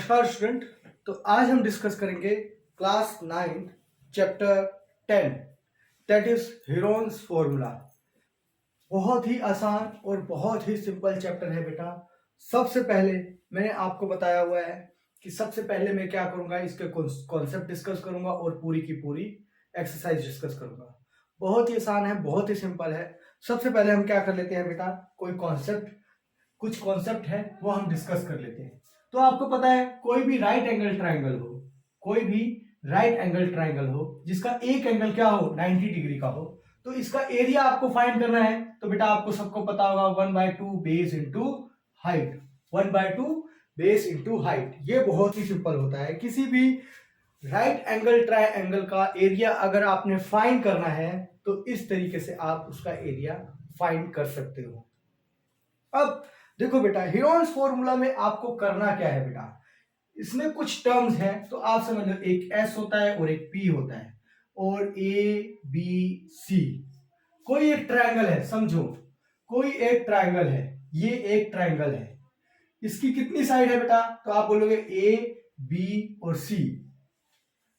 नमस्कार स्टूडेंट। तो आज हम डिस्कस करेंगे class 9 chapter 10 that is Heron's formula. बहुत ही आसान और बहुत ही सिंपल चैप्टर है बेटा। सबसे पहले मैंने आपको बताया हुआ है कि सबसे पहले मैं क्या करूंगा, इसके कॉन्सेप्ट डिस्कस करूंगा और पूरी की पूरी एक्सरसाइज डिस्कस करूंगा। बहुत ही आसान है, बहुत ही सिंपल है। सबसे पहले हम क्या कर लेते हैं बेटा, कुछ कॉन्सेप्ट है वो हम डिस्कस कर लेते हैं। तो आपको पता है कोई भी राइट एंगल ट्राइंगल हो जिसका एक एंगल क्या हो 90 डिग्री का हो, तो इसका एरिया आपको फाइंड करना है। तो बेटा आपको सबको पता होगा 1/2 base into height, 1/2 base into height. ये बहुत ही सिंपल होता है। किसी भी राइट एंगल ट्राइंगल का एरिया अगर आपने फाइंड करना है तो इस तरीके से आप उसका एरिया फाइंड कर सकते हो। अब देखो बेटा, हीरोन्स फॉर्मूला में आपको करना क्या है बेटा, इसमें कुछ टर्म्स हैं तो आप समझ लो, एक एस होता है और एक पी होता है और ए बी सी। कोई एक ट्रायंगल है, समझो कोई एक ट्रायंगल है, ये एक ट्रायंगल है। इसकी कितनी साइड है बेटा, तो आप बोलोगे ए बी और सी।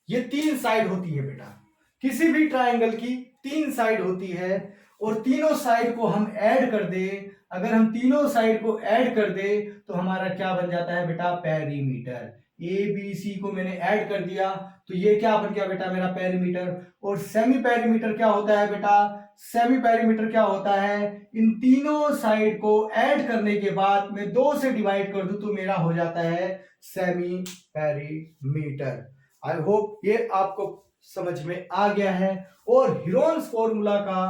ये 3 साइड होती है बेटा। किसी भी ट्रायंगल की 3 साइड होती है और तीनों साइड को हम ऐड कर दे। अगर हम तीनों साइड को ऐड कर दे तो हमारा क्या बन जाता है बेटा, पेरीमीटर। ए बी सी को मैंने ऐड कर दिया तो ये क्या बन गया बेटा, मेरा पेरीमीटर। और सेमी पेरीमीटर क्या होता है बेटा, सेमी पेरीमीटर क्या होता है, इन तीनों साइड को ऐड करने के बाद मैं 2 से डिवाइड कर दूं तो मेरा हो जाता है सेमी पेरीमीटर। आई होप ये आपको समझ में आ गया है। और हीरोन्स फॉर्मूला का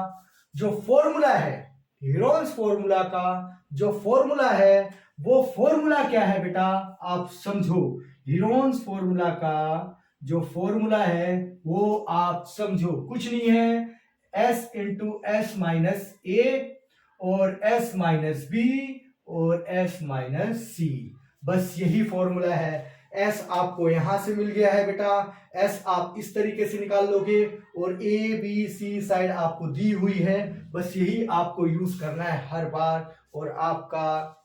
जो फॉर्मूला है, हीरोन्स फॉर्मूला का जो फॉर्मूला है वो फॉर्मूला क्या है बेटा, आप समझो। हीरोन्स फॉर्मूला का जो फॉर्मूला है वो आप समझो, कुछ नहीं है, s इंटू एस माइनस ए और s माइनस बी और s माइनस सी। बस यही फॉर्मूला है। S आपको यहां से मिल गया है बेटा, S आप इस तरीके से निकाल लोगे और A B C साइड आपको दी हुई है। बस यही आपको यूज करना है हर बार और आपका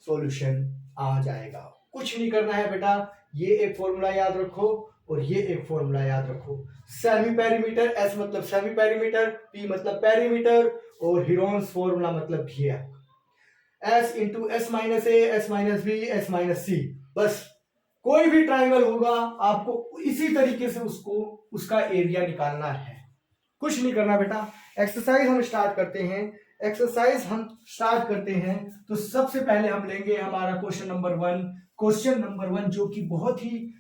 सॉल्यूशन आ जाएगा। कुछ नहीं करना है बेटा, ये एक फॉर्मूला याद रखो और ये एक फॉर्मूला याद रखो। सेमी पेरीमीटर, S मतलब सेमी पेरीमीटर, P मतलब पेरीमीटर और हीरोन्स फॉर्मूला मतलब ये S इंटू एस माइनस ए, S minus b, s minus c. बस कोई भी ट्रायंगल होगा आपको इसी तरीके से उसका एरिया निकालना है। कुछ नहीं करना बेटा। एक्सरसाइज हम स्टार्ट करते हैं। तो सबसे पहले हम लेंगे हमारा क्वेश्चन नंबर 1 जो कि बहुत ही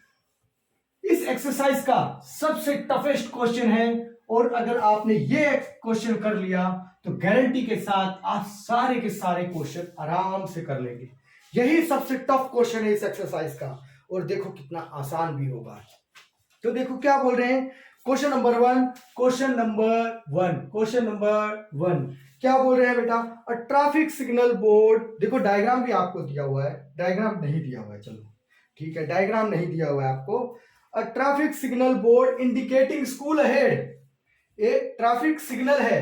इस एक्सरसाइज का सबसे टफेस्ट क्वेश्चन है। और अगर आपने ये क्वेश्चन कर लिया तो गारंटी के साथ आप सारे के सारे क्वेश्चन आराम से कर लेंगे। यही सबसे टफ क्वेश्चन है इस एक्सरसाइज का और देखो कितना आसान भी होगा। तो देखो क्या बोल रहे हैं, क्वेश्चन नंबर वन क्या बोल रहे हैं बेटा, अ ट्रैफिक सिग्नल बोर्ड। देखो डायग्राम भी आपको दिया हुआ है, डायग्राम नहीं दिया हुआ है, चलो ठीक है, डायग्राम नहीं दिया हुआ है आपको। A traffic signal board indicating school ahead. एक ट्रैफिक सिग्नल है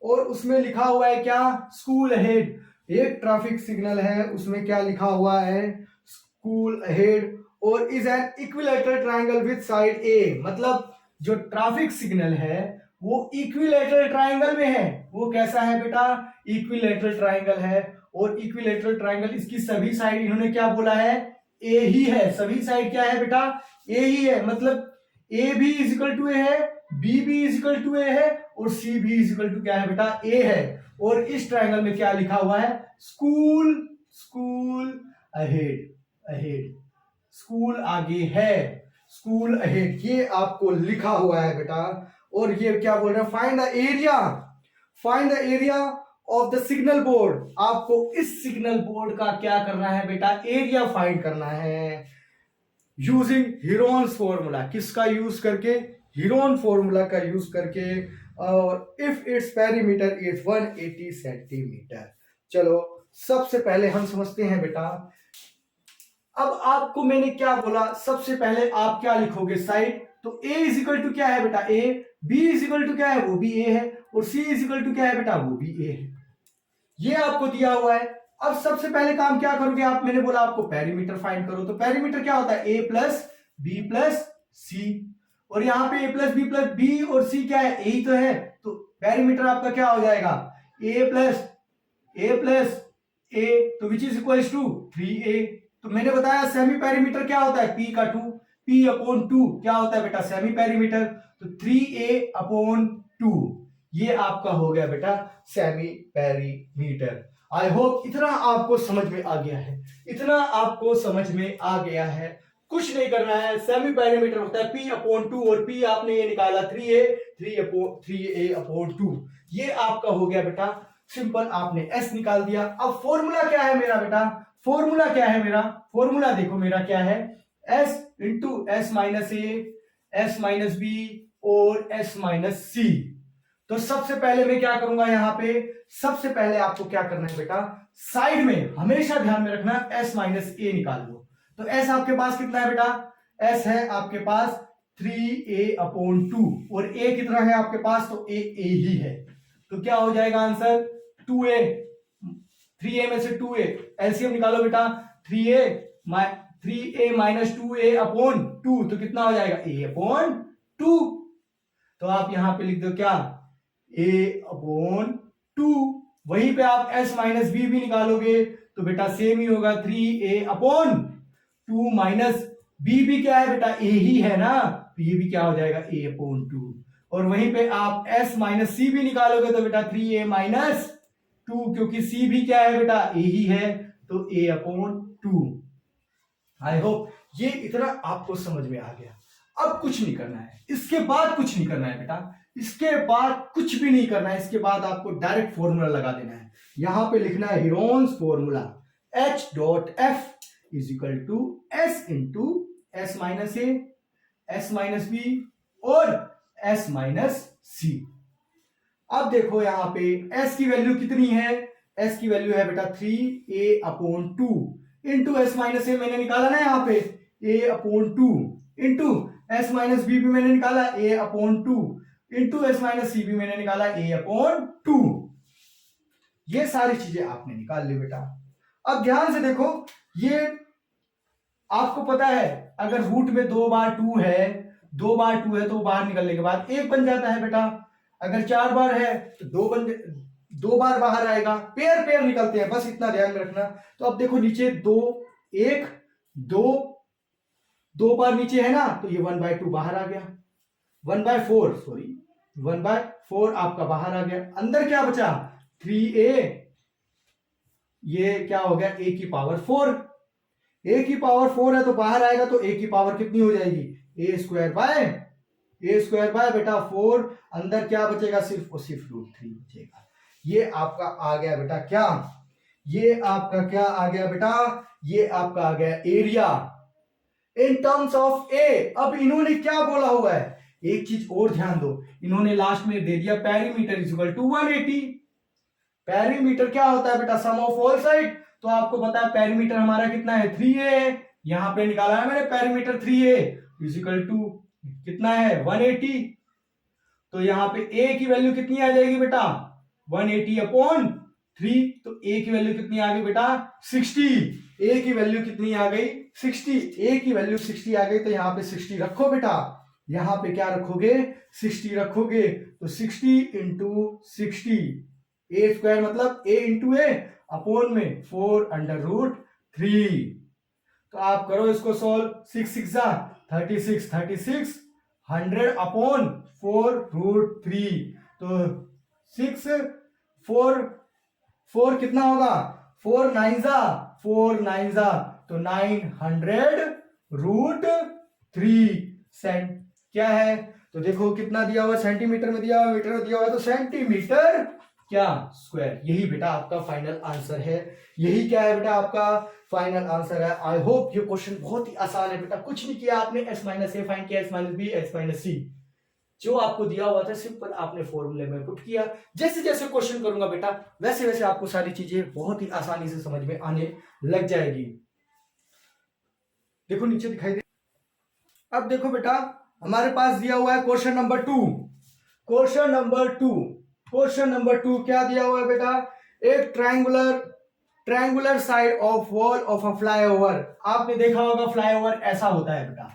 और उसमें लिखा हुआ है क्या, स्कूल अहेड। एक ट्रैफिक सिग्नल है उसमें क्या लिखा हुआ है, स्कूल अहेड। और is an equilateral triangle with side a. मतलब जो ट्रैफिक सिग्नल है वो इक्विलैटरल ट्रायंगल में है। वो कैसा है बेटा, इक्विलैटरल ट्रायंगल है। और इक्विलैटरल ट्रायंगल, इसकी सभी साइड इन्होंने क्या बोला है, ए ही है। सभी साइड क्या है बेटा, ए ही है। मतलब ए भी इज इक्वल टू ए है, बी भी इज इक्वल टू ए है और सी भी इज इक्वल टू क्या है बेटा, ए है। और इस ट्रायंगल में क्या लिखा हुआ है, स्कूल अहेड, स्कूल आगे है, स्कूल अहेड, ये आपको लिखा हुआ है बेटा। और ये क्या बोल रहा है, find the area of the signal board. आपको इस सिग्नल बोर्ड का क्या करना है बेटा, एरिया फाइंड करना है यूजिंग हीरोन्स फॉर्मूला। किसका यूज करके, हीरोन फॉर्मूला का यूज करके। और if its perimeter is 180 centimetre. चलो सबसे पहले हम समझते हैं बेटा। अब आपको मैंने क्या बोला, सबसे पहले आप क्या लिखोगे, साइड। तो a इज इक्वल टू क्या है बेटा, a, b is equal to क्या है, वो भी a है, और c इज इक्वल टू क्या है बेटा, वो भी a है। ये आपको दिया हुआ है। अब सबसे पहले काम क्या करोगे आप, मैंने बोला आपको पेरीमीटर फाइंड करो, तो पेरीमीटर क्या होता है, ए प्लस बी प्लस सी, और यहाँ पे ए प्लस बी और सी क्या है, यही तो है, तो पेरीमीटर आपका क्या हो जाएगा, ए प्लस ए, तो विच इज इक्वल टू 3a। तो मैंने बताया सेमी पेरीमीटर क्या होता है, p का 2, p/2 क्या होता है बेटा, सेमी पेरीमीटर, तो 3a/2, ये आपका हो गया बेटा सेमी पेरीमीटर। आई होप इतना आपको समझ में आ गया है, इतना आपको समझ में आ गया है, कुछ नहीं करना है। सेमी पेरीमीटर होता है p/2, और p आपने ये निकाला 3a/2, ये आपका हो गया बेटा सिंपल, आपने s निकाल दिया। अब फॉर्मूला क्या है मेरा बेटा, फॉर्मूला क्या है मेरा, फॉर्मूला देखो मेरा क्या है, s इंटू s माइनस ए, s माइनस बी और s माइनस सी। तो सबसे पहले मैं क्या करूंगा, यहां पे सबसे पहले आपको क्या करना है बेटा, साइड में हमेशा ध्यान में रखना s माइनस ए निकाल लो। तो s आपके पास कितना है बेटा, s है आपके पास 3a/2, और a कितना है आपके पास, तो a ही है, तो क्या हो जाएगा आंसर 2a, 3a में से 2a, एलसीएम निकालो बेटा, 3a माइनस 2a/2, तो कितना हो जाएगा a/2, तो आप यहां पे लिख दो क्या, a/2, वहीं पे आप s माइनस बी भी निकालोगे तो बेटा सेम ही होगा, 3a/2 माइनस बी भी क्या है बेटा, a ही है ना, तो ये भी क्या हो जाएगा a/2, और वहीं पे आप s माइनस सी भी निकालोगे तो बेटा 3a माइनस 2, क्योंकि c भी क्या है बेटा, a ही है, तो a/2। आई होप ये इतना आपको समझ में आ गया। अब कुछ नहीं करना है, इसके बाद कुछ नहीं करना है बेटा, इसके बाद कुछ भी नहीं करना है, इसके बाद आपको डायरेक्ट फॉर्मूला लगा देना है। यहां पे लिखना है Heron's formula, H.F is equal to S into S minus A, S minus B और S माइनस सी। अब देखो यहां पे S की वैल्यू कितनी है, S की वैल्यू है बेटा 3a/2 इंटू S माइनस ए मैंने निकाला ना यहाँ पे a/2, into S minus B भी मैंने निकाला a/2, इंटू S माइनस सी भी मैंने निकाला a/2, ये सारी चीजें आपने निकाल ली बेटा। अब ध्यान से देखो, ये आपको पता है अगर रूट में 2 बार 2 है, 2 बार 2 है तो बाहर निकलने के बाद 1 बन जाता है बेटा, अगर 4 बार है तो 2 बार बाहर आएगा, पेयर पेयर निकलते हैं, बस इतना ध्यान में रखना। तो अब देखो नीचे 2 1 2 बार नीचे है ना, तो ये 1/2 बाहर आ गया, 1/4 सॉरी 1/4 आपका बाहर आ गया, अंदर क्या बचा 3a, ये क्या हो गया a की पावर 4, a की पावर 4 है तो बाहर आएगा तो a की पावर कितनी हो जाएगी, a स्क्वायर बाय बेटा 4, अंदर क्या बचेगा, सिर्फ और सिर्फ √3 बचेगा। ये आपका आ गया बेटा क्या, ये आपका क्या आ गया बेटा, ये आपका आ गया एरिया इन टर्म्स ऑफ ए। अब इन्होंने क्या बोला हुआ है, एक चीज और ध्यान दो, इन्होंने लास्ट में दे दिया perimeter is equal to 180। Perimeter क्या होता है बेटा, सम ऑफ ऑल साइड, तो आपको पता है पेरीमीटर हमारा कितना है 3a है, यहां पे निकाला है मैंने perimeter 3a is equal to कितना है 180, तो यहां पे a की वैल्यू कितनी आ जाएगी बेटा 180/3, तो a की वैल्यू कितनी आ गई बेटा 60, a की वैल्यू कितनी आ गई 60, a की वैल्यू 60 आ गई, तो यहाँ पे 60 रखो बेटा, यहां पे क्या रखोगे 60 रखोगे, तो 60 इंटू 60, a स्क्वायर मतलब a इंटू ए अपॉन में 4/√3, तो आप करो इसको सॉल्व, 6 6 36 36 100/4√3, तो 6 4 कितना होगा 4 9 तो 900√3 क्या है, तो देखो कितना दिया हुआ, सेंटीमीटर में दिया हुआ, मीटर में दिया हुआ, तो सेंटीमीटर क्या स्क्वायर, यही बेटा आपका फाइनल आंसर है, यही क्या है बेटा आपका फाइनल आंसर है। आई होप ये क्वेश्चन बहुत ही आसान है बेटा, कुछ नहीं किया आपने, S माइनस ए फाइंड किया, S minus b, S minus c, जो आपको दिया हुआ था सिंपल आपने फॉर्मूले में पुट किया। जैसे जैसे क्वेश्चन करूंगा बेटा वैसे वैसे आपको सारी चीजें बहुत ही आसानी से समझ में आने लग जाएगी। देखो नीचे दिखाई दे, अब देखो बेटा हमारे पास दिया हुआ है क्वेश्चन नंबर 2, क्वेश्चन नंबर 2 क्या दिया हुआ है बेटा, एक triangular triangular side of wall of a flyover. आपने देखा होगा फ्लाईओवर ऐसा होता है बेटा,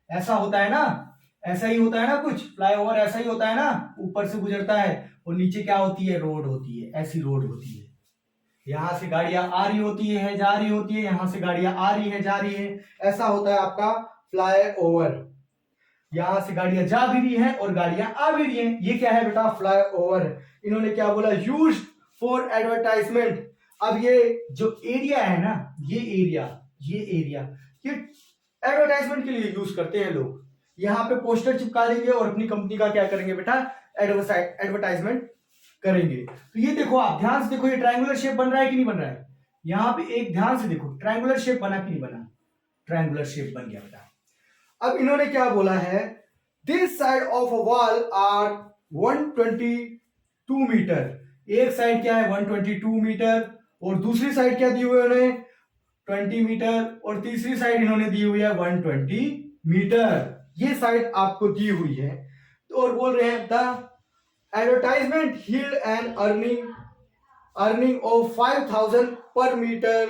ऐसा होता है ना, ऐसा ही होता है ना, कुछ फ्लाईओवर ऐसा ही होता है ना, ऊपर से गुजरता है और नीचे क्या होती है, रोड होती है, ऐसी रोड होती है। यहां से गाड़ियां आ रही होती है, जा रही होती है, यहां से गाड़ियां आ रही है, जा रही है, ऐसा होता है आपका फ्लाईओवर। यहां से गाड़ियां जा भी रही है और गाड़ियां आ भी रही है, ये क्या है बेटा, फ्लाईओवर। इन्होंने क्या बोला, यूज्ड फॉर एडवर्टाइजमेंट। अब ये जो एरिया है ना, ये एरिया ये एडवर्टाइजमेंट के लिए यूज करते हैं लोग। यहाँ पे पोस्टर चिपका देंगे और अपनी कंपनी का क्या करेंगे बेटा, एडवर्टाइजमेंट करेंगे। तो ये देखो, आप ध्यान से देखो, ये ट्रायंगुलर शेप बन रहा है कि नहीं बन रहा है। यहाँ पे एक ध्यान से देखो, ट्रायंगुलर शेप बना कि नहीं बना, ट्रायंगुलर शेप बन गया बेटा। अब इन्होंने क्या बोला है, this side of a wall are 122 metre. एक साइड क्या है 122 मीटर और दूसरी साइड क्या दी हुई है उन्होंने 20 मीटर और तीसरी साइड इन्होंने दी हुई है 120 मीटर। ये साइड आपको दी हुई है। तो और बोल रहे हैं the advertisement yield an earning of 5000 per metre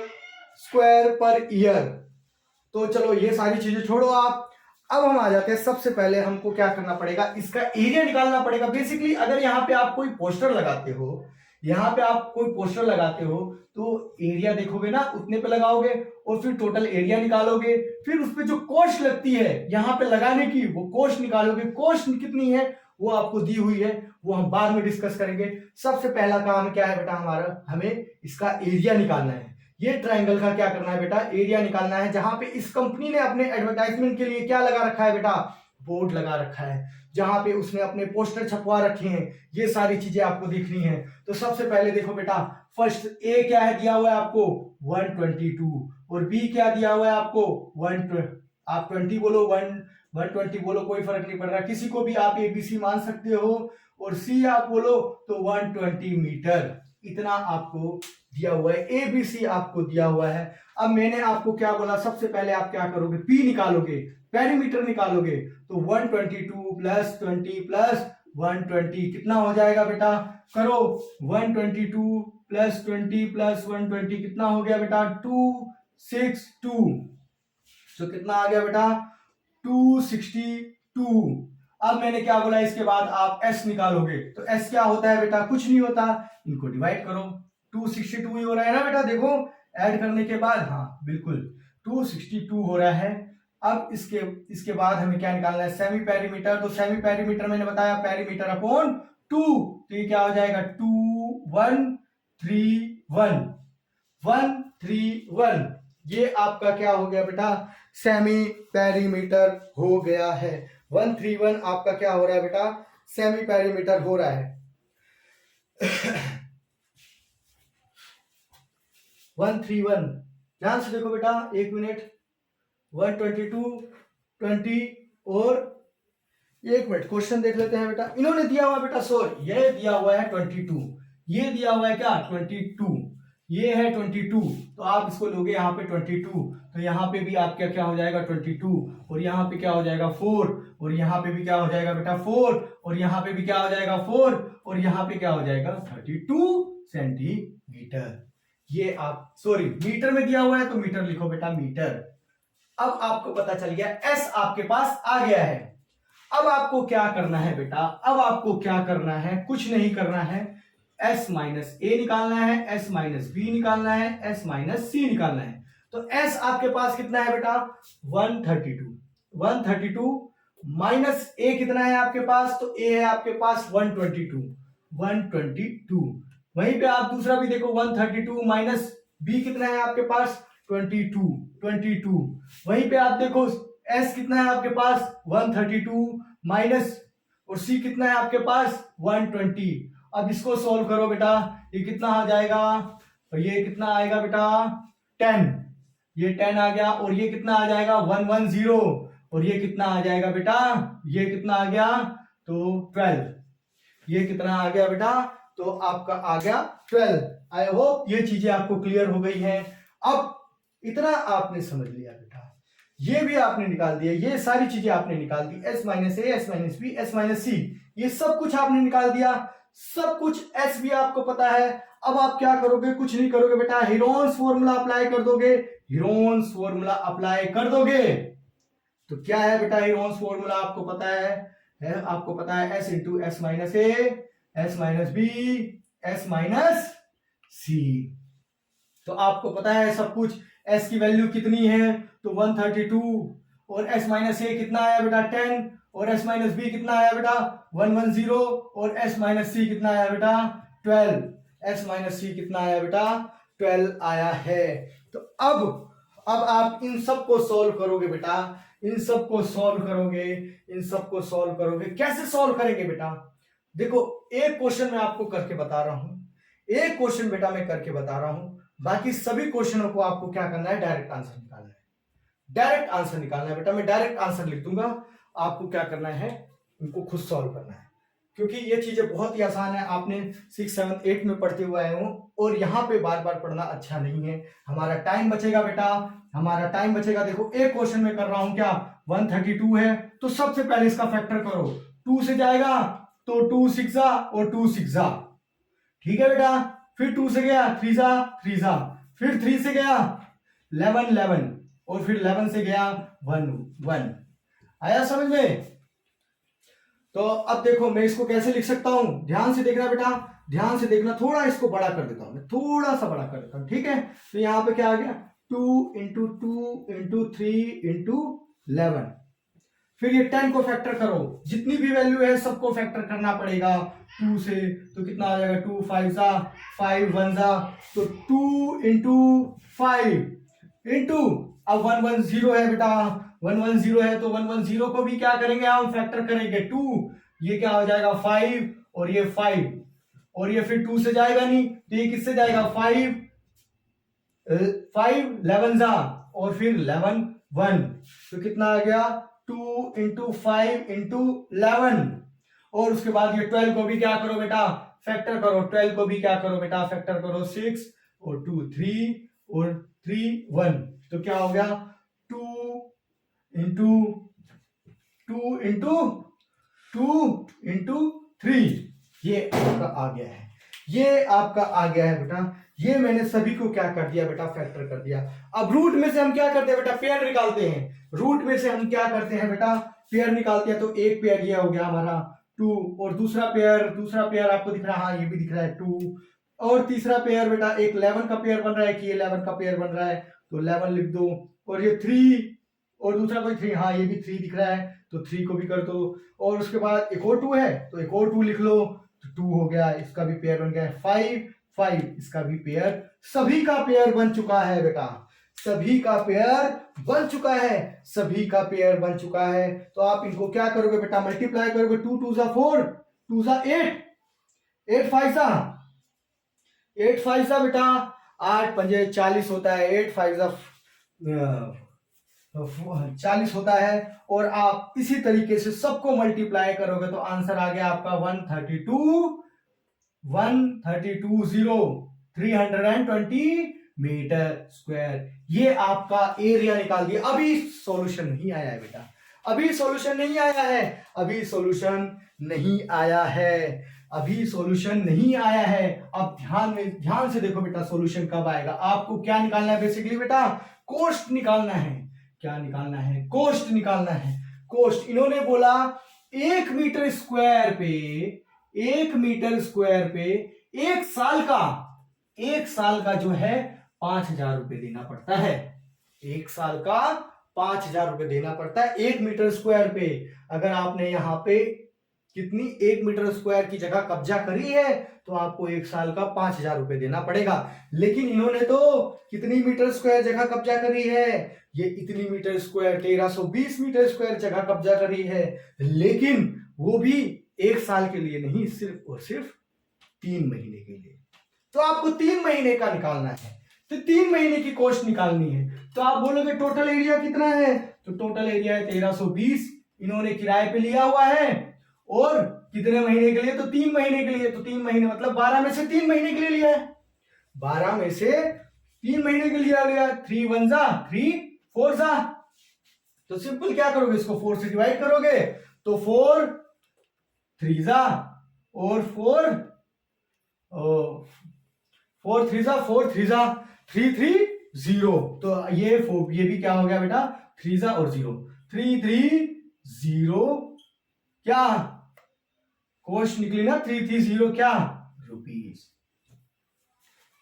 square per year. तो चलो ये सारी चीजें छोड़ो आप, अब हम आ जाते हैं, सबसे पहले हमको क्या करना पड़ेगा, इसका एरिया निकालना पड़ेगा। बेसिकली अगर यहाँ पे आप कोई पोस्टर लगाते हो, यहाँ पे आप कोई पोस्टर लगाते हो तो एरिया देखोगे ना, उतने पे लगाओगे और फिर टोटल एरिया निकालोगे, फिर उस पे जो कॉस्ट लगती है यहाँ पे लगाने की वो कॉस्ट निकालोगे। कॉस्ट कितनी है वो आपको दी हुई है, वो हम बाद में डिस्कस करेंगे। सबसे पहला काम क्या है बेटा हमारा, हमें इसका एरिया निकालना है। ये ट्रायंगल का क्या करना है बेटा, एरिया निकालना है। जहां पे इस कंपनी ने अपने एडवर्टाइजमेंट के लिए क्या लगा रखा है बेटा, बोर्ड लगा रखा है, जहां पे उसने अपने पोस्टर छपवा रखे हैं। ये सारी चीजें आपको देखनी है। तो सबसे पहले देखो बेटा, फर्स्ट ए क्या है दिया हुआ है आपको 122 और बी क्या दिया हुआ है आपको 120। आप 20 बोलो 120 बोलो, कोई फर्क नहीं पड़ रहा, किसी को भी आप एबीसी मान सकते हो। और सी आप बोलो तो 120 मीटर, इतना आपको दिया हुआ है, एबीसी आपको दिया हुआ है। अब मैंने आपको क्या बोला, सबसे पहले आप क्या करोगे, पी निकालोगे, पेरीमीटर निकालोगे। तो 122 प्लस 20 प्लस 120 कितना हो जाएगा बेटा, करो 122 प्लस 20 प्लस 120 कितना हो गया बेटा 262। तो कितना आ गया बेटा 262। अब मैंने क्या बोला, इसके बाद आप s निकालोगे। तो s क्या होता है बेटा, कुछ नहीं होता, इनको डिवाइड करो। 262 ही हो रहा है ना बेटा, देखो ऐड करने के बाद, हाँ बिल्कुल 262 हो रहा है। अब इसके बाद हमें क्या निकालना है, सेमी पेरीमीटर। तो सेमी पेरीमीटर मैंने बताया पेरीमीटर अपॉन 2, तो ये क्या हो जाएगा 131। ये आपका क्या हो गया बेटा, सेमी पेरीमीटर हो गया है। 131 आपका क्या हो रहा है बेटा, सेमी पेरीमीटर हो रहा है। 131, ध्यान से देखो बेटा, एक मिनट, 122 20 और एक मिनट क्वेश्चन देख लेते हैं बेटा। इन्होंने दिया हुआ बेटा, सॉरी ये दिया हुआ है 22, ये दिया हुआ है क्या 22, ये है 22, तो आप इसको लोगे यहाँ पे 22, तो यहाँ पे भी आपका क्या हो जाएगा 22 और यहाँ पे क्या हो जाएगा 4 और यहाँ पे भी क्या हो जाएगा बेटा 4 और यहाँ पे भी क्या हो जाएगा 4 और यहाँ पे क्या हो जाएगा 32 सेंटीमीटर। ये आप सॉरी मीटर में दिया हुआ है तो मीटर लिखो बेटा, मीटर। अब आपको पता चल गया, एस आपके पास आ गया है। अब आपको क्या करना है बेटा, अब आपको क्या करना है, कुछ नहीं करना है, s माइनस ए निकालना है, s माइनस बी निकालना है, s माइनस सी निकालना है। तो s आपके पास कितना है बेटा 132 माइनस a कितना है आपके पास, तो a है आपके पास 122। वहीं पे आप दूसरा भी देखो 132 माइनस b कितना है आपके पास 22। वहीं पे आप देखो s कितना है आपके पास 132 माइनस और c कितना है आपके पास 120। अब इसको सॉल्व करो बेटा, ये कितना आ जाएगा, और ये कितना आएगा बेटा 10, ये 10 आ गया और ये कितना आ जाएगा 110 और ये कितना आ जाएगा बेटा, ये कितना आ गया तो 12, ये कितना आ गया बेटा, तो आपका आ गया 12। आई होप ये चीजें आपको क्लियर हो गई हैं। अब इतना आपने समझ लिया बेटा, ये भी आपने निकाल दिया, ये सारी चीजें आपने निकाल दी, s माइनस ए, s minus b, s minus c, ये सब कुछ आपने निकाल दिया, सब कुछ s भी आपको पता है। अब आप क्या करोगे, कुछ नहीं करोगे बेटा, हीरोन्स फॉर्मूला अप्लाई कर दोगे। हीरोन्स फॉर्मूला अप्लाई कर दोगे तो क्या है बेटा, हीरोन्स फॉर्मूला आपको पता है आपको पता है एस इंटू एस माइनस ए, S minus b, s minus c. तो आपको पता है सब कुछ। एस की वैल्यू कितनी है, तो 132, और एस माइनस ए कितना आया बेटा 10, और एस माइनस बी कितना आया बेटा 110, और एस माइनस सी कितना आया बेटा 12, एस माइनस सी कितना आया बेटा 12 आया है। तो अब आप इन सब को सॉल्व करोगे बेटा, इन सब को सॉल्व करोगे, इन सब को सॉल्व करोगे। कैसे सॉल्व करेंगे बेटा, देखो एक क्वेश्चन मैं आपको करके बता रहा हूं, एक क्वेश्चन बेटा मैं करके बता रहा हूं, बाकी सभी क्वेश्चनों को आपको क्या करना है, डायरेक्ट आंसर निकालना है। डायरेक्ट आंसर निकालना है बेटा, मैं डायरेक्ट आंसर लिख दूंगा, आपको क्या करना है, इनको खुद सॉल्व करना है, क्योंकि ये चीजें बहुत ही आसान है, आपने 6, 7, 8 में पढ़ते हुए आए हो, और यहाँ पे बार बार पढ़ना अच्छा नहीं है। हमारा टाइम बचेगा बेटा, हमारा टाइम बचेगा। देखो एक क्वेश्चन में कर रहा हूं क्या, 132 है, तो सबसे पहले इसका फैक्टर करो, 2 से जाएगा तो 2 6 और 2 6, ठीक है बेटा। फिर 2 से गया 3 3, फिर 3 से गया 11 11, और फिर 11 से गया 1 1। आया समझ में? तो अब देखो मैं इसको कैसे लिख सकता हूं, ध्यान से देखना बेटा, ध्यान से देखना, थोड़ा इसको बड़ा कर देता हूं मैं, थोड़ा सा बड़ा कर देता हूं, ठीक है। तो यहां पे क्या आ गया, 2 इंटू 2 इंटू 3 इंटू 11, फिर ये 10 को फैक्टर करो, जितनी भी वैल्यू है सबको फैक्टर करना पड़ेगा 2 से, तो कितना आ जाएगा 2 5 5 1, तो 2 इंटू 5 इंटू, अब 110 है बेटा, 110 है, तो 110 को भी क्या करेंगे हम, फैक्टर करेंगे 2, ये क्या हो जाएगा 5, और ये 5, और ये फिर 2 से जाएगा नहीं, तो ये किससे जाएगा 5 5 11, और फिर 11 1, तो कितना आ गया 2 इंटू 5 इंटू 11, और उसके बाद ये 12 को भी क्या करो बेटा, फैक्टर करो, 12 को भी क्या करो बेटा, फैक्टर करो, 6 और 2 3 और 3 1, तो क्या हो गया 2 इंटू 2 इंटू 2 इंटू 3, ये आपका आ गया है, ये आपका आ गया है बेटा। ये मैंने सभी को क्या कर दिया बेटा, फैक्टर कर दिया। अब रूट में से हम क्या करते हैं बेटा, पेयर निकालते हैं, रूट में से हम क्या करते हैं बेटा, पेयर निकालते हैं। तो एक पेयर ये हो गया हमारा 2, और दूसरा पेयर आपको दिख रहा है, हाँ ये भी दिख रहा है 2, और तीसरा पेयर बेटा एक 11 का पेयर बन रहा है, कि ये 11 का पेयर बन रहा है, तो 11 लिख दो, और ये 3, और दूसरा कोई 3, हाँ ये भी 3 दिख रहा है, तो 3 को भी कर दो, और उसके बाद एक और 2 है, तो एक और 2 लिख लो, तो 2 हो गया, इसका भी पेयर बन गया 5 5, इसका भी पेयर, सभी का पेयर बन चुका है बेटा, सभी का पेयर बन चुका है, सभी का पेयर बन चुका है। तो आप इनको क्या करोगे बेटा, मल्टीप्लाई करोगे, 2 2 4, 2 8, 8 5 8 5 बेटा 8 पंजे 40 होता है, 8 5 40 होता है, और आप इसी तरीके से सबको मल्टीप्लाई करोगे तो आंसर आ गया आपका 132 मीटर स्क्वायर। ये आपका एरिया निकाल दिया। अभी सॉल्यूशन नहीं आया है बेटा, अभी सॉल्यूशन नहीं आया है, अभी सॉल्यूशन नहीं आया है, अभी सॉल्यूशन नहीं आया है। अब ध्यान से देखो बेटा, सॉल्यूशन कब आएगा। आपको क्या निकालना है बेसिकली बेटा, कोस्ट निकालना है। क्या निकालना है, कोस्ट निकालना है। कोस्ट इन्होंने बोला 1 मीटर स्क्वायर पे, 1 मीटर स्क्वायर पे एक साल का जो है 5,000 रुपए देना पड़ता है। एक साल का 5,000 रुपए देना पड़ता है 1 मीटर स्क्वायर पे। अगर आपने यहाँ पे कितनी 1 मीटर स्क्वायर की जगह कब्जा करी है तो आपको 1 साल का 5,000 रुपए देना पड़ेगा। लेकिन इन्होंने तो कितनी मीटर स्क्वायर जगह कब्जा करी है, ये इतनी मीटर स्क्वायर 1320 मीटर स्क्वायर जगह कब्जा करी है, लेकिन वो भी 1 साल के लिए नहीं, सिर्फ और सिर्फ 3 महीने के लिए। तो आपको 3 महीने का निकालना है, तो 3 महीने की कॉस्ट निकालनी है। तो आप बोलोगे टोटल एरिया कितना है, तो टोटल एरिया है 1320, इन्होंने किराए पे लिया हुआ है, और कितने महीने के लिए, तो 3 महीने के लिए। तो 3 महीने मतलब 12 में से 3 महीने के लिए लिया है, 12 में से 3 महीने के लिए लिया। 3 1 3 4 तो सिंपल क्या करोगे, इसको 4 से डिवाइड करोगे, तो 4 3 और 4 4 3 3 3 0। तो ये भी क्या हो गया बेटा, 3 और 0, 3 3 0 क्या कॉस्ट निकली ना, 3 3 0 क्या रुपीस।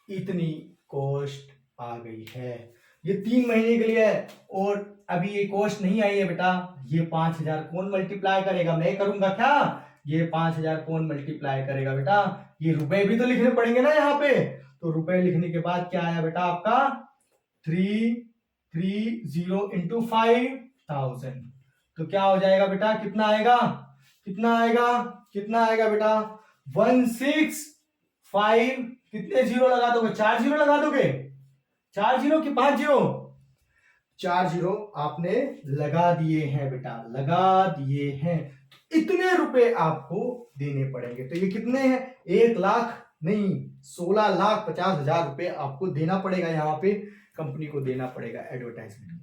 इतनी कॉस्ट आ गई है। ये 3 महीने के लिए है और अभी ये कॉस्ट नहीं आई है बेटा। ये 5000 कौन मल्टीप्लाई करेगा, मैं करूंगा क्या? ये 5000 कौन मल्टीप्लाई करेगा बेटा? ये रुपए भी तो लिखने पड़ेंगे ना यहाँ पे। तो रुपए लिखने के बाद क्या आया बेटा आपका 330 इंटू 5000। तो क्या हो जाएगा बेटा, कितना आएगा, कितना आएगा, कितना आएगा बेटा 165। कितने जीरो लगा दोगे, 4 जीरो लगा दोगे, 4 जीरो कि 5 जीरो? 4 जीरो आपने लगा दिए हैं बेटा, लगा दिए हैं। इतने रुपए आपको देने पड़ेंगे। तो ये कितने हैं, 1 लाख नहीं 16,50,000 रुपए आपको देना पड़ेगा, यहाँ पे कंपनी को देना पड़ेगा एडवर्टाइजमेंट के लिए।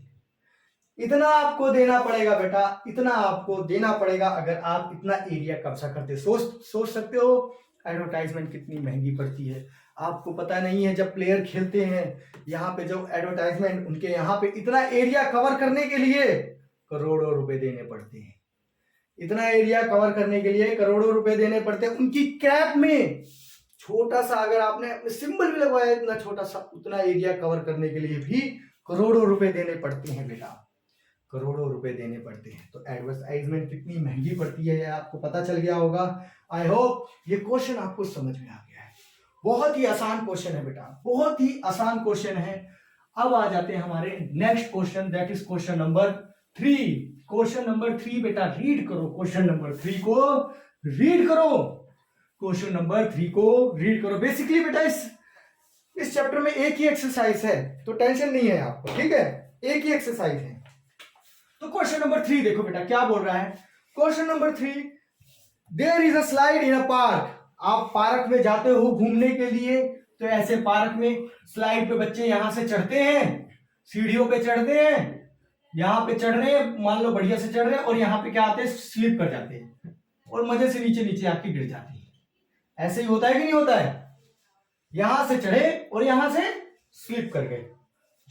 इतना आपको देना पड़ेगा बेटा, इतना आपको देना पड़ेगा अगर आप इतना एरिया कब्जा करते। सोच सकते हो एडवर्टाइजमेंट कितनी महंगी पड़ती है। आपको पता नहीं है, जब प्लेयर खेलते हैं यहाँ पे जो एडवर्टाइजमेंट, उनके यहाँ पे इतना एरिया कवर करने के लिए करोड़ों रुपए देने पड़ते हैं। इतना एरिया कवर करने के लिए करोड़ों रुपए देने पड़ते हैं। उनकी कैप में छोटा सा अगर आपने सिंबल भी लगवाया इतना छोटा सा, उतना एरिया कवर करने के लिए भी करोड़ों रुपए देने पड़ते हैं बेटा, करोड़ों रुपए देने पड़ते हैं। तो एडवर्टाइजमेंट कितनी महंगी पड़ती है आपको पता चल गया होगा। आई होप ये क्वेश्चन आपको समझ में आ गया है। बहुत ही आसान क्वेश्चन है बेटा, बहुत ही आसान क्वेश्चन है। अब आ जाते हैं हमारे next question, that is question number 3। Question number 3 बेटा रीड करो, क्वेश्चन नंबर 3 को रीड करो, क्वेश्चन नंबर 3 को रीड करो। बेसिकली बेटा इस चैप्टर में एक ही एक्सरसाइज है, तो टेंशन नहीं है आपको, ठीक है, एक ही एक्सरसाइज है। तो क्वेश्चन नंबर 3 देखो बेटा क्या बोल रहा है। Question number 3, there is a slide in a park. आप पार्क में जाते हो घूमने के लिए, तो ऐसे पार्क में स्लाइड पे बच्चे यहां से चढ़ते हैं, सीढ़ियों पे चढ़ते हैं, यहां पे चढ़ रहे हैं, मान लो बढ़िया से चढ़ रहे हैं, और यहां पे क्या आते हैं, स्लिप कर जाते हैं और मजे से नीचे नीचे आके गिर जाते हैं। ऐसे ही होता है कि नहीं होता है? यहां से चढ़े और यहां से स्लिप कर गए,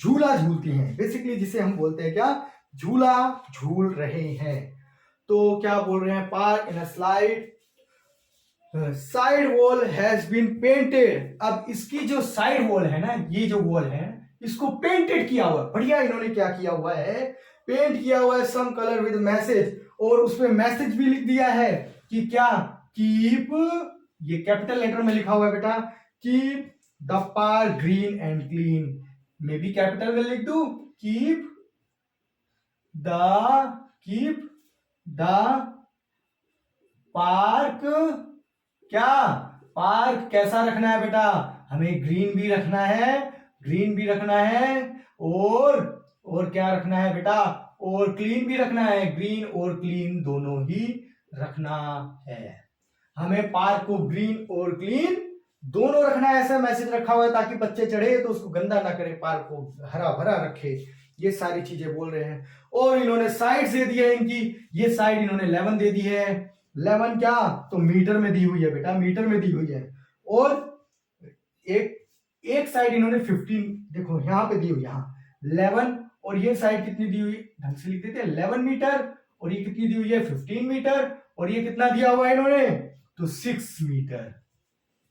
झूला झूलती हैं बेसिकली, जिसे हम बोलते हैं क्या, झूला झूल रहे हैं। तो क्या बोल रहे हैं, park in a slide, side wall has been painted. अब इसकी जो साइड वॉल है ना, ये जो वॉल है इसको पेंटेड किया हुआ है, बढ़िया इन्होंने क्या किया हुआ है, पेंट किया हुआ है सम कलर विद मैसेज, और उसमें मैसेज भी लिख दिया है कि क्या, कीप, ये कैपिटल लेटर में लिखा हुआ है बेटा, keep the park green and clean. मैं भी कैपिटल में लिख दूं, कीप द पार्क, क्या पार्क कैसा रखना है बेटा, हमें ग्रीन भी रखना है, ग्रीन भी रखना है, और क्या रखना है बेटा, और क्लीन भी रखना है, ग्रीन और क्लीन दोनों ही रखना है। हमें पार्क को ग्रीन और क्लीन दोनों रखना है, ऐसा मैसेज रखा हुआ है ताकि बच्चे चढ़े तो उसको गंदा ना करे, पार्क को हरा भरा रखे, ये सारी चीजें बोल रहे हैं। और इन्होंने साइड दे दी है इनकी, ये साइड इन्होंने 11 दे दी है, 11 क्या, तो मीटर में दी हुई है बेटा, मीटर में दी हुई है। और एक साइड इन्होंने 15, देखो यहां पे दी हुई, यहां 11, और ये साइड कितनी दी हुई, ढंग से लिख देते हैं 11 मीटर, और ये कितनी दी हुई है 15 मीटर, और ये कितना दिया हुआ है इन्होंने, तो 6 मीटर,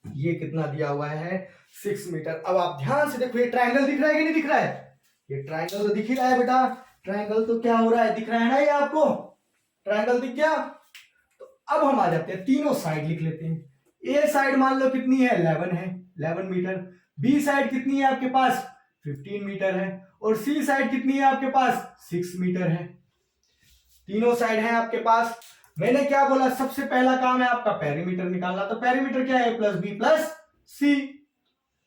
ये कितना दिया हुआ है 6 मीटर। अब आप ध्यान से देखो, ये ट्रायंगल दिख रहा है कि नहीं दिख रहा है, ये ट्रायंगल तो दिख ही रहा है बेटा, ट्रायंगल तो क्या हो रहा है, दिख रहा है ना, ये आपको ट्रायंगल दिख गया। तो अब हम आ जाते हैं, तीनों साइड लिख लेते हैं। ए साइड मान लो कितनी है, 11 है, 11 मीटर। बी साइड कितनी है आपके पास, 15 मीटर है, और सी साइड कितनी है आपके पास, 6 मीटर है। तीनों साइड है आपके पास। मैंने क्या बोला, सबसे पहला काम है आपका पेरीमीटर निकालना, तो पेरीमीटर क्या है, प्लस बी प्लस सी।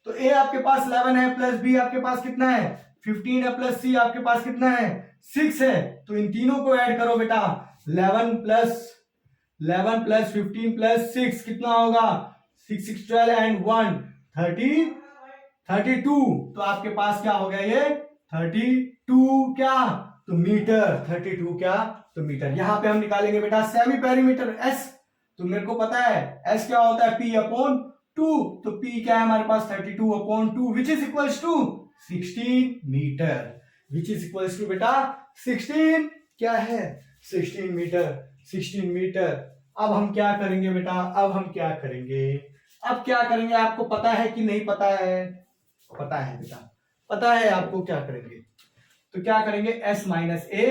तो ए आपके पास 11 है, प्लस बी आपके पास कितना है 15 है, प्लस सी आपके पास कितना है 6 है। तो इन तीनों को ऐड करो बेटा, 11 प्लस 15 प्लस 6 कितना होगा, 6 6 12 एंड 1 32। तो आपके पास क्या हो गया, ये 32 क्या, तो मीटर, 32 क्या, तो मीटर। यहां पे हम निकालेंगे बेटा सेमी पेरीमीटर एस, तो मेरे को पता है एस क्या होता है, पी अपॉन 2, तो P क्या है हमारे पास 32/2 which is equals to 16 metre, which is equals to बेटा 16 क्या है 16 मीटर, 16 मीटर। अब हम क्या करेंगे बेटा, अब हम क्या करेंगे, अब क्या करेंगे आपको पता है कि नहीं पता है, पता है बेटा, पता है आपको क्या करेंगे, तो क्या करेंगे s माइनस ए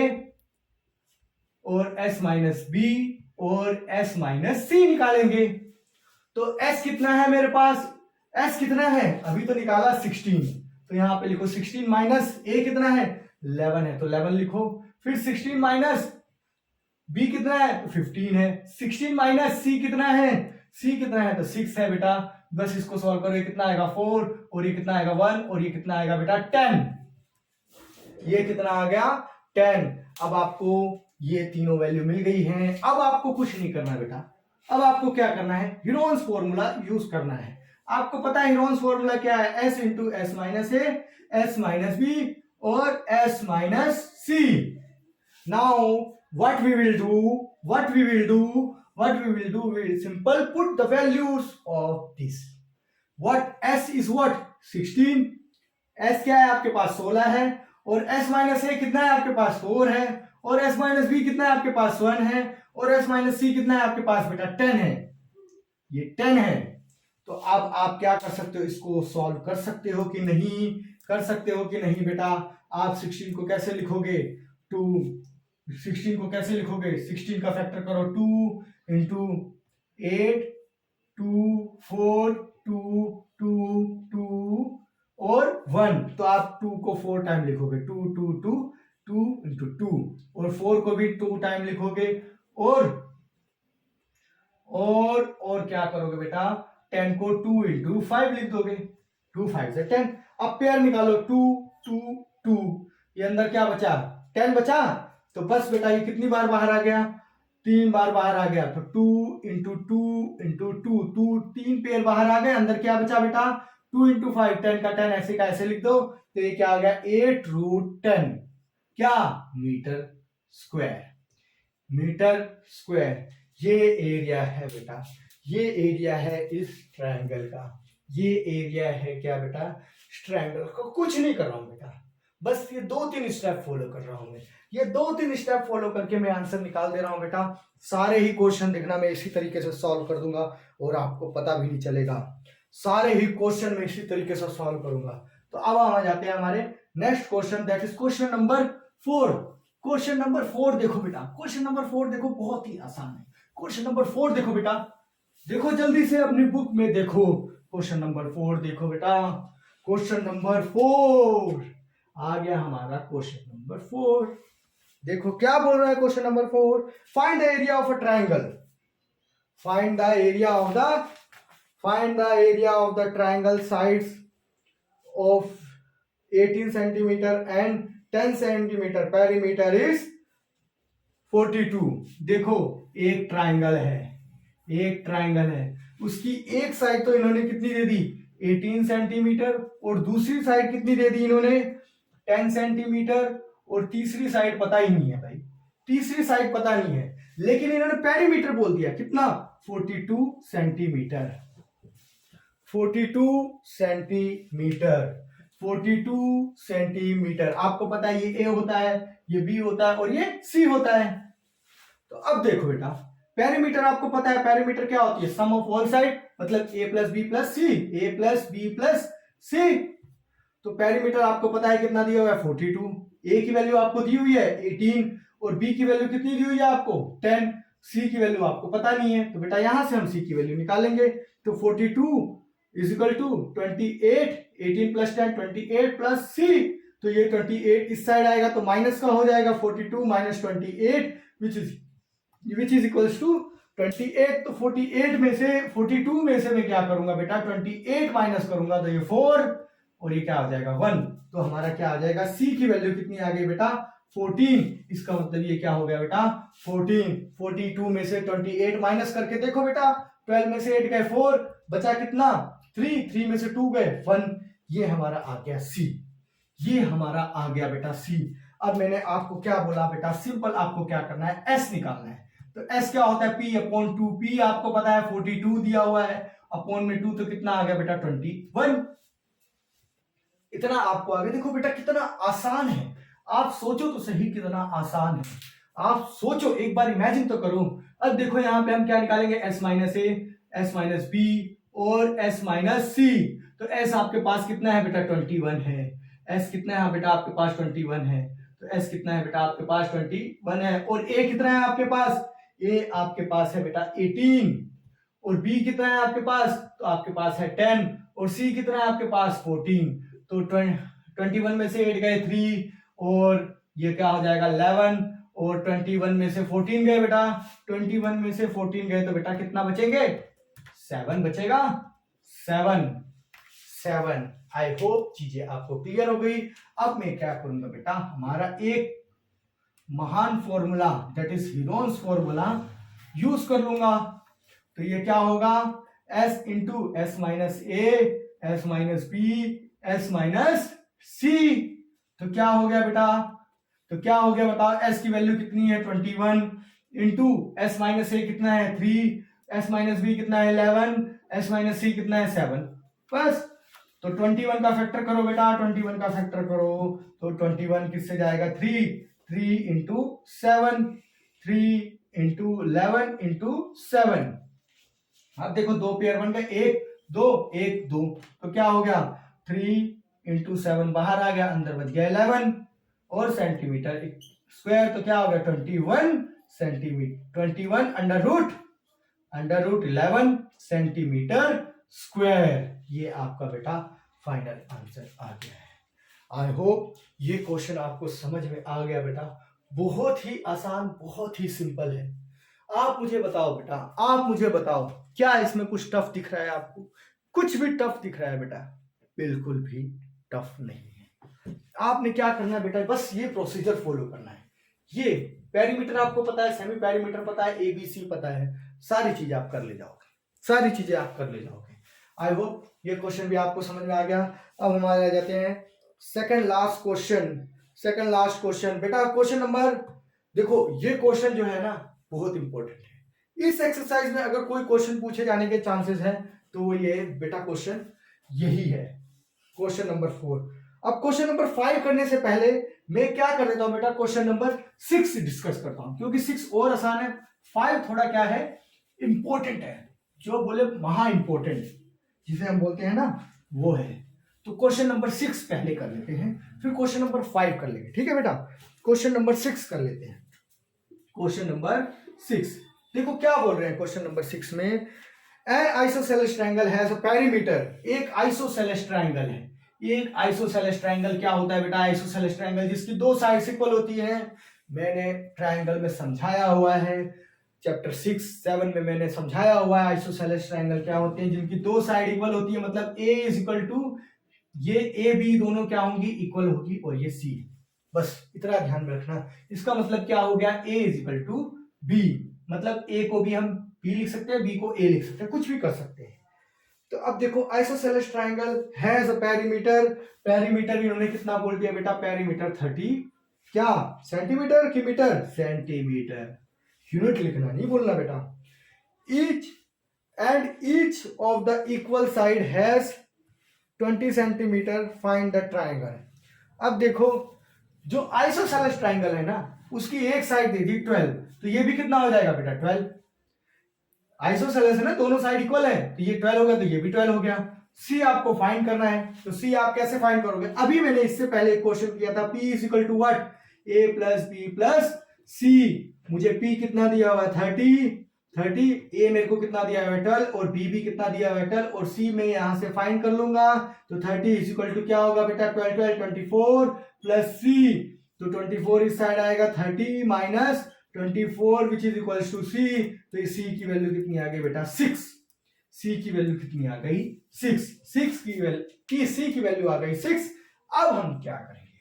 और s माइनस बी और s माइनस सी निकालेंगे। तो s कितना है मेरे पास, s कितना है अभी तो निकाला 16, तो यहां पे लिखो 16 माइनस a कितना है 11 है, तो 11 लिखो, फिर 16 माइनस b कितना है 15 है, 16 माइनस c कितना है, c कितना है तो 6 है बेटा, बस इसको सॉल्व करो, ये कितना आएगा 4 और ये कितना आएगा 1 और ये कितना आएगा बेटा 10, ये कितना आ गया 10। अब आपको ये तीनों वैल्यू मिल गई हैं, अब आपको कुछ नहीं करना बेटा, अब आपको क्या करना है हीरोन्स फॉर्मूला यूज करना है। आपको पता है हीरोन्स फॉर्मूला क्या है, s इंटू एस माइनस ए, एस माइनस बी और s minus C. Now what we will do, we will simple put the values of this, what s is what 16, s क्या है आपके पास 16 है, और s माइनस ए कितना है आपके पास 4 है, और s माइनस बी कितना है आपके पास 1 है, और s माइनस सी कितना है आपके पास बेटा 10 है, ये 10 है। तो अब आप क्या कर सकते हो, इसको सॉल्व कर सकते हो कि नहीं, कर सकते हो कि नहीं बेटा। आप 16 को कैसे लिखोगे, 16 को कैसे लिखोगे, 16 का फैक्टर करो 2 इंटू 8 2 4 2 2 2 और 1, तो आप 2 को 4 टाइम लिखोगे, 2 2 2 2 इंटू 2, और 4 को भी 2 टाइम लिखोगे, और क्या करोगे बेटा 10 को 2 इंटू 5 लिख दोगे, 2 5 से 10। अब पेयर निकालो 2 2 2, ये अंदर क्या बचा 10 बचा, तो बस बेटा ये कितनी बार बाहर आ गया 3 बार बाहर आ गया, तो 2 इंटू 2 इंटू 2 3 पेयर बाहर आ गए, अंदर क्या बचा बेटा 2 इंटू 5 10 का 10 ऐसे का ऐसे लिख दो, तो ये क्या आ गया 8√10 क्या मीटर स्क्वायर, मीटर स्क्वायर। ये एरिया है बेटा, ये एरिया है इस ट्रायंगल का, ये एरिया है क्या बेटा ट्रायंगल का। कुछ नहीं कर रहा हूं बेटा, बस ये 2-3 स्टेप फॉलो कर रहा हूं मैं, ये 2-3 स्टेप फॉलो करके मैं आंसर निकाल दे रहा हूं बेटा। सारे ही क्वेश्चन देखना मैं इसी तरीके से सॉल्व कर दूंगा और आपको पता भी नहीं चलेगा, सारे ही क्वेश्चन मैं इसी तरीके से सॉल्व करूंगा। तो अब हम आ जाते हैं हमारे next question, that is question number 4। Question number 4 देखो बेटा, क्वेश्चन नंबर 4 देखो, बहुत ही आसान है। क्वेश्चन नंबर 4 देखो बेटा, देखो जल्दी से अपनी बुक में देखो, क्वेश्चन नंबर 4 देखो बेटा, क्वेश्चन नंबर 4 आ गया हमारा क्वेश्चन नंबर 4। देखो क्या बोल रहा है question number 4, find the area of a triangle, find the area of the triangle sides of 18 centimetre and 10 centimetre, perimeter is 42। देखो एक ट्रायंगल है, एक ट्रायंगल है, उसकी एक साइड तो इन्होंने कितनी दे दी 18 सेंटीमीटर, और दूसरी साइड कितनी दे दी इन्होंने 10 सेंटीमीटर, और तीसरी साइड पता ही नहीं है भाई, तीसरी साइड पता नहीं है, लेकिन इन्होंने पेरीमीटर बोल दिया कितना 42 सेंटीमीटर, 42 सेंटीमीटर, 42 सेंटीमीटर। आपको पता है ये ए होता है, ये बी होता है और ये सी होता है। तो अब देखो बेटा पेरीमीटर आपको पता है, पेरीमीटर क्या होती है सम ऑफ ऑल साइड, मतलब ए प्लस बी प्लस सी, ए प्लस बी प्लस सी। तो पेरीमीटर आपको पता है कितना दिया हुआ है 42, ए की वैल्यू आपको दी हुई है 18 और बी की वैल्यू कितनी दी हुई है आपको 10, सी की वैल्यू आपको पता नहीं है, तो बेटा यहां से हम सी की वैल्यू निकालेंगे। तो 42 is equal to 28, 18 plus 10 28 plus c, तो ये 28 इस साइड आएगा तो माइनस का हो जाएगा 42 minus 28 which is equals to 28। तो 48 में से 42 में से मैं क्या करूंगा बेटा 28 माइनस करूंगा तो ये 4 और ये क्या आ जाएगा 1, तो हमारा क्या आ जाएगा सी की वैल्यू कितनी आ गई बेटा 14। इसका मतलब ये क्या हो गया बेटा 14। 42 में से 28 माइनस करके देखो बेटा 12 में से 8 गए 4, बचा कितना 3 में से 2 गए 1, ये हमारा आ गया सी, ये हमारा आ गया बेटा सी। अब मैंने आपको क्या बोला बेटा सिंपल आपको क्या करना है एस निकालना है। तो एस क्या होता है P/2, P आपको पता है 42 दिया हुआ है अपॉन में 2 तो कितना आ गया बेटा 21। इतना आपको आगे देखो बेटा कितना आसान है, आप सोचो तो सही कितना आसान है, आप सोचो एक बार इमेजिन तो करो। अब देखो यहाँ पे हम क्या निकालेंगे, s माइनस ए, s माइनस बी और s माइनस सी। तो s आपके पास कितना है बेटा 21 है, s कितना है बेटा आपके पास 21 है, तो s कितना है बेटा आपके पास 21 है। और a कितना है आपके पास, a आपके पास है बेटा 18 और b कितना है आपके पास, तो आपके पास है 10 और c कितना है आपके पास 14। तो 21 में से 8 गए 3 और ये क्या हो जाएगा 11 और 21 में से 14 गए बेटा, 21 में से 14 गए तो बेटा कितना बचेंगे 7 बचेगा, 7। आई होप चीजें आपको क्लियर हो गई। अब मैं क्या करूंगा बेटा, हमारा एक महान formula that is Heron's formula use कर लूंगा। तो ये क्या होगा, s इंटू एस माइनस ए, S minus b, s minus c. तो क्या हो गया बेटा, तो क्या हो गया बताओ, s की वैल्यू कितनी है 21 इंटू एस माइनस ए कितना है 3, एस माइनस बी कितना है 11, एस माइनस सी कितना है 7। बस तो 21 का फैक्टर करो बेटा, 21 का फैक्टर करो तो 21 किससे जाएगा 3 इंटू 7, 3 इंटू 11 इंटू 7। अब देखो दो पेयर बन गए, 1 2 1 2, तो क्या हो गया 3 इंटू 7 बाहर आ गया, अंदर बच गया 11 और सेंटीमीटर स्क्वायर, तो क्या हो गया 21 centimetre, 21 under root 11 centimetre square. ये आपका बेटा फाइनल आंसर आ गया है। आई होप ये क्वेश्चन आपको समझ में आ गया बेटा, बहुत ही आसान बहुत ही सिंपल है। आप मुझे बताओ बेटा, आप मुझे बताओ क्या इसमें कुछ टफ दिख रहा है आपको, कुछ भी टफ दिख रहा है बेटा, बिल्कुल भी टफ नहीं है। आपने क्या करना है बेटा, बस ये प्रोसीजर फॉलो करना है। ये पेरीमीटर आपको पता है, सेमी पेरीमीटर पता है, एबीसी पता है, सारी चीजें आप कर ले जाओगे, सारी चीजें आप कर ले जाओगे। आई होप ये क्वेश्चन भी आपको समझ में आ गया। अब हमारे आ जाते हैं सेकंड लास्ट क्वेश्चन बेटा। क्वेश्चन नंबर देखो, ये क्वेश्चन जो है ना बहुत इंपॉर्टेंट है। इस एक्सरसाइज में अगर कोई क्वेश्चन पूछे जाने के चांसेस हैं तो वो ये बेटा क्वेश्चन यही है, क्वेश्चन नंबर 4। अब क्वेश्चन नंबर 5 करने से पहले मैं क्या कर देता हूं बेटा, क्वेश्चन नंबर 6 डिस्कस करता हूं, क्योंकि 6 और आसान है, 5 थोड़ा क्या है इंपॉर्टेंट है, जो बोले महा इंपॉर्टेंट जिसे हम बोलते हैं ना वो है। तो क्वेश्चन नंबर 6 पहले कर लेते हैं, फिर क्वेश्चन नंबर 5 कर लेंगे, ठीक है बेटा। क्वेश्चन नंबर 6 कर लेते हैं। क्वेश्चन नंबर 6 देखो क्या बोल रहे हैं क्वेश्चन नंबर 6 में, N isosceles triangle has a perimeter. एक आइसोसेलेस ट्रायंगल है, एक आइसोसेलेस ट्रायंगल क्या होता है बेटा, आइसोसेलेस ट्रायंगल जिसकी दो साइड्स इक्वल होती है। मैंने ट्रायंगल में समझाया हुआ है, चैप्टर 6-7 में मैंने समझाया हुआ है आइसोसेलेस ट्रायंगल क्या होते हैं, जिनकी दो साइड इक्वल होती है, मतलब ए इज इक्वल टू ये ए बी दोनों क्या होंगी इक्वल होगी और ये सी। बस इतना ध्यान में रखना। इसका मतलब क्या हो गया, ए इज इक्वल टू बी, मतलब ए को भी हम बी लिख सकते हैं, बी को ए लिख सकते हैं, कुछ भी कर सकते हैं। तो अब देखो isosceles triangle has a perimeter, perimeter इन्होंने कितना बोल दिया बेटा, पेरीमीटर 30 क्या सेंटीमीटर की मीटर, सेंटीमीटर, यूनिट लिखना नहीं बोलना बेटा। Each of the equal side has 20 centimetre, find the triangle. अब देखो जो आइसोसेलेस ट्रायंगल है ना उसकी एक साइड दे दी 12, तो ये भी कितना हो जाएगा बेटा 12। आइसोसेलेस है ना, दोनों साइड इक्वल है, तो ये 12 हो गया तो ये भी 12 हो गया। सी आपको फाइंड करना है, तो सी आप कैसे फाइंड करोगे, अभी मैंने इससे पहले एक क्वेश्चन किया था, P is equal to what, A plus B plus C। मुझे P कितना दिया हुआ है 30, A मेरे को कितना दिया हुआ है 12 और B भी कितना दिया हुआ है 12 और C मैं यहां से फाइंड कर लूंगा। तो 30 इज इक्वल टू क्या होगा बेटा 12 24 प्लस C, तो 24 इस साइड आएगा 30 minus 24 which is equal to C, तो C की वैल्यू कितनी आ गई बेटा 6। C की वैल्यू कितनी आ गई 6 की C की वैल्यू आ गई 6। अब हम क्या करेंगे,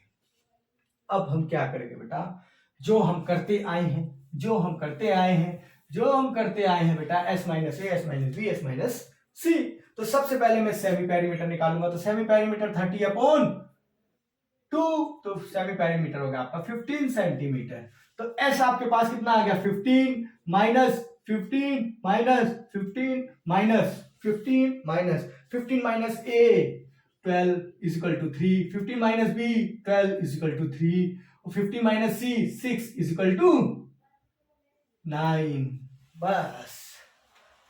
अब हम क्या करेंगे बेटा, जो हम करते आए हैं बेटा s माइनस ए, s minus b, s minus c. तो सबसे पहले मैं सेमी पेरीमीटर निकालूंगा, तो सेमी पेरीमीटर 30 अपॉन 2, तो सेमी पेरीमीटर हो गया आपका 15 सेंटीमीटर। तो s आपके पास कितना आ गया 15 minus 15 minus 15 minus 15 minus a 12 is equal to 3, 15 minus b 12 is equal to 3, और 15 minus c 6 is equal to 9। बस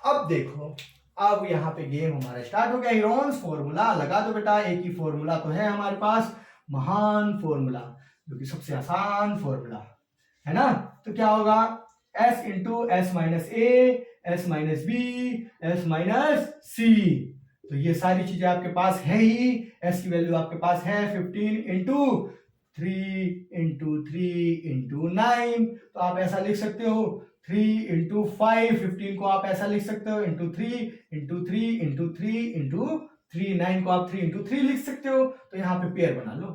अब देखो, अब यहाँ पे गेम हमारा स्टार्ट हो गया। हीरोन्स फॉर्मूला लगा दो बेटा। एक ही फॉर्मूला तो है हमारे पास, महान फॉर्मूला, जो कि सबसे आसान फॉर्मूला है ना। तो क्या होगा, s इंटू एस माइनस ए, S minus b, s minus c. तो ये सारी चीजें आपके पास है ही। s की वैल्यू आपके पास है 15 इंटू 3 इंटू 3 इंटू 9। तो आप ऐसा लिख सकते हो 3 इंटू 5, 15 को आप ऐसा लिख सकते हो इंटू 3 इंटू 3 इंटू 3 इंटू 3, 9 को आप 3 इंटू 3 लिख सकते हो। तो यहाँ पे पेयर बना लो।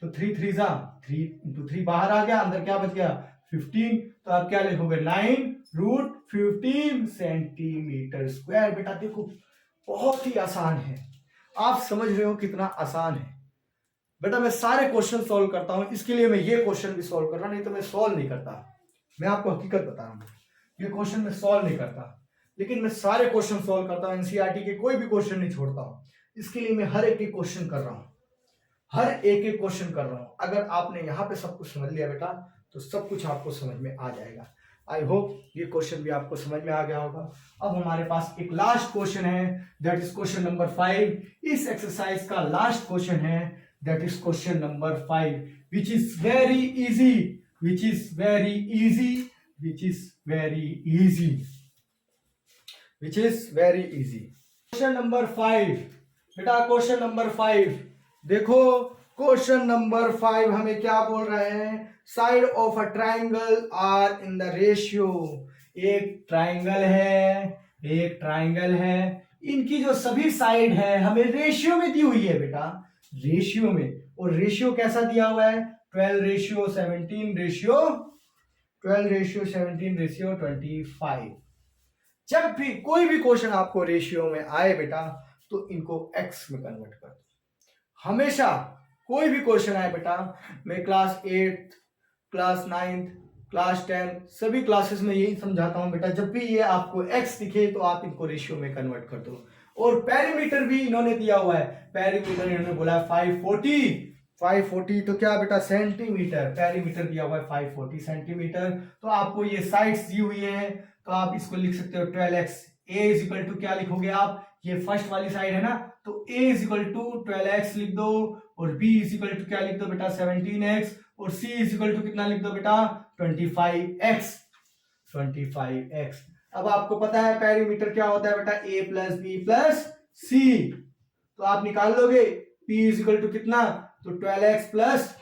तो 3 3 जा 3 इंटू 3 बाहर आ गया, अंदर क्या बच गया 15। तो आप क्या लिखोगे 9√15 सेंटीमीटर स्क्वायर। बेटा देखो बहुत ही आसान है, आप समझ रहे हो कितना आसान है। बेटा मैं सारे क्वेश्चन सॉल्व करता हूं, इसके लिए मैं ये क्वेश्चन भी सॉल्व कर रहा, नहीं तो मैं सॉल्व नहीं करता। मैं आपको हकीकत बता रहा हूं, ये क्वेश्चन मैं सॉल्व नहीं करता, लेकिन मैं सारे क्वेश्चन सॉल्व करता हूं। एनसीईआरटी के कोई भी क्वेश्चन नहीं छोड़ता हूं। इसके लिए मैं हर एक क्वेश्चन कर रहा हूं, हर एक क्वेश्चन कर रहा हूं। अगर आपने यहाँ पे सब कुछ समझ लिया बेटा, तो सब कुछ आपको समझ में आ जाएगा। आई होप ये क्वेश्चन भी आपको समझ में आ गया होगा। अब हमारे पास एक लास्ट क्वेश्चन है, दैट इज क्वेश्चन नंबर 5। इस एक्सरसाइज का लास्ट क्वेश्चन है, that is question number 5, which is very easy, which is very easy, which is very easy, which is very easy. Question number 5 बेटा, question number 5 देखो। Question number 5 हमें क्या बोल रहे हैं, side of a triangle are in the ratio. एक triangle है, एक ट्राइंगल है, इनकी जो सभी साइड है हमें रेशियो में दी हुई है बेटा, रेशियो में। और रेशियो कैसा दिया हुआ है, 12:17 रेशियो 25। जब भी कोई भी क्वेश्चन आपको रेशियो में आए बेटा, तो इनको एक्स में कन्वर्ट कर दो। हमेशा कोई भी क्वेश्चन आए बेटा, मैं क्लास 8, क्लास 9, क्लास 10 सभी क्लासेस में यही समझाता हूं बेटा, जब भी ये आपको एक्स दिखे तो आप इनको रेशियो में कन्वर्ट कर दो। और पेरीमीटर भी इन्होंने दिया हुआ है, पेरीमीटर इन्होंने बोला 540, तो क्या बेटा सेंटीमीटर, पेरीमीटर दिया हुआ है 540 सेंटीमीटर। तो आपको ये साइड्स दी हुई है, तो आप इसको लिख सकते हो 12x। a is equal to क्या लिखोगे आप, ये फर्स्ट वाली साइड है ना, तो a is equal to 12x लिख दो, और b इज इक्वल टू क्या लिख दो बेटा 17x, और c इज इक्वल टू कितना लिख दो बेटा 25x। अब आपको पता है पेरीमीटर क्या होता है बेटा, a plus B plus c. तो आप निकाल लोगे p इज इक्वल टू कितना, तो 12x plus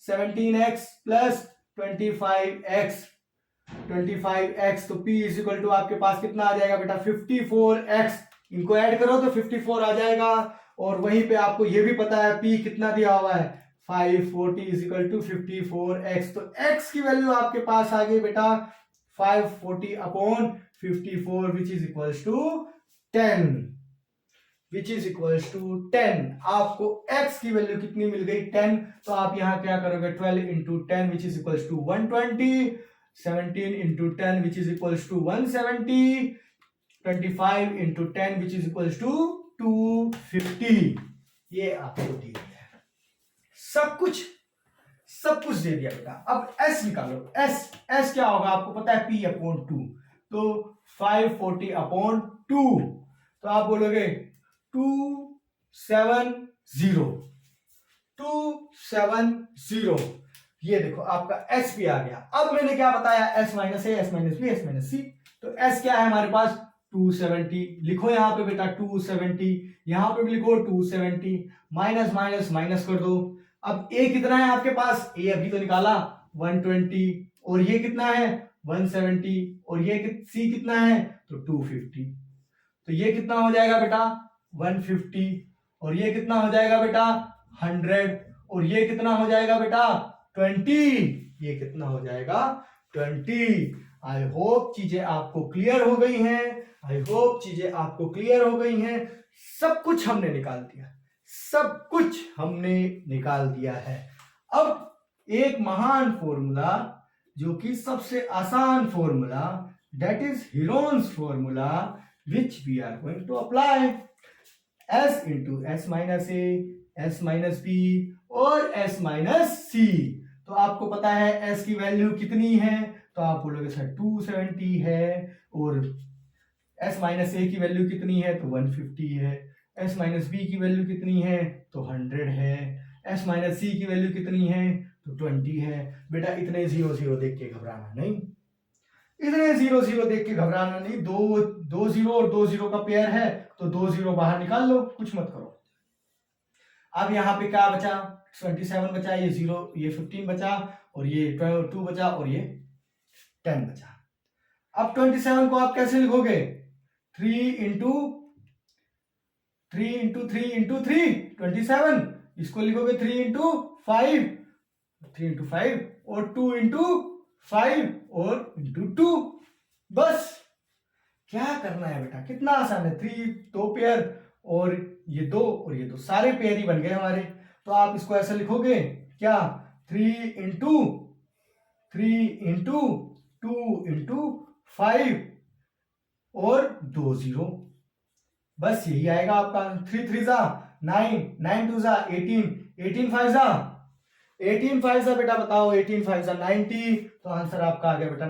17x plus 25x। तो p इज इक्वल टू आपके पास कितना आ जाएगा बेटा 54x। इनको ऐड करो तो 54 आ जाएगा। और वहीं पे आपको ये भी पता है p कितना दिया हुआ है 540 इज इक्वल टू 54x। तो x की वैल्यू आपके पास आ गई बेटा 540 upon 54 which is equals to 10, which is equals to 10। आपको x की वैल्यू कितनी मिल गई 10। तो आप यहां क्या करोगे 12 into 10 which is equals to 120, 17 into 10 which is equals to 170, 25 into 10 which is equals to 250। ये आपको दी है, सब कुछ दे दिया बेटा। अब s निकालो, s क्या होगा आपको पता है p अपॉन 2, तो 540 अपॉन 2, तो आप बोलोगे 270। ये देखो आपका s भी आ गया। अब मैंने क्या बताया, s minus a, s minus b, s minus c। तो s क्या है हमारे पास 270, लिखो यहाँ पे बेटा 270, यहाँ पे भी लिखो 270, माइनस माइनस माइनस कर दो। अब a कितना है आपके पास, a अभी तो निकाला 120, और ये कितना है 170, और ये c कितना है तो 250। तो ये कितना हो जाएगा बेटा 150, और ये कितना हो जाएगा बेटा 100, और ये कितना हो जाएगा बेटा 20, ये कितना हो जाएगा 20। आई होप चीजें आपको क्लियर हो गई हैं, आई होप चीजें आपको क्लियर हो गई हैं। सब कुछ हमने निकाल दिया, सब कुछ हमने निकाल दिया है। अब एक महान फॉर्मूला, जो कि सबसे आसान formula, that is Heron's formula, which we are going to apply s into s minus a, s minus b और s minus c। तो आपको पता है s की वैल्यू कितनी है, तो आप बोलोगे सर 270 है, और s माइनस a की वैल्यू कितनी है, तो 150 है, s माइनस b की वैल्यू कितनी है, तो 100 है, s माइनस c की वैल्यू कितनी है, तो 20 है। बेटा इतने 0 0 देख के घबराना नहीं, इतने 0 0 देख के घबराना नहीं। दो 0 और 2 0 का पेयर है, तो 2 0 बाहर निकाल लो, कुछ मत करो। अब यहाँ पे क्या बचा, 27 बचा, ये 0, ये 15 बचा, और ये 2 बचा, और ये 10 बचा। अब 27 को आप कैसे लिखोगे, 3 इंटू 3 27, इसको लिखोगे 3 इंटू 5 और 2 इंटू 5 और इंटू 2। बस क्या करना है बेटा, कितना आसान है, 3 2 पेयर और ये 2 और ये 2 सारे पेयर ही बन गए हमारे। तो आप इसको ऐसे लिखोगे क्या, 3 इंटू 2 इंटू 5 और 2 0, बस यही आएगा आपका। 3 3 जा 9, 9 2 जा 18, 18 5 जा 18 5 जा बेटा बताओ, 18 5 जा 90, तो आंसर आपका आ गया बेटा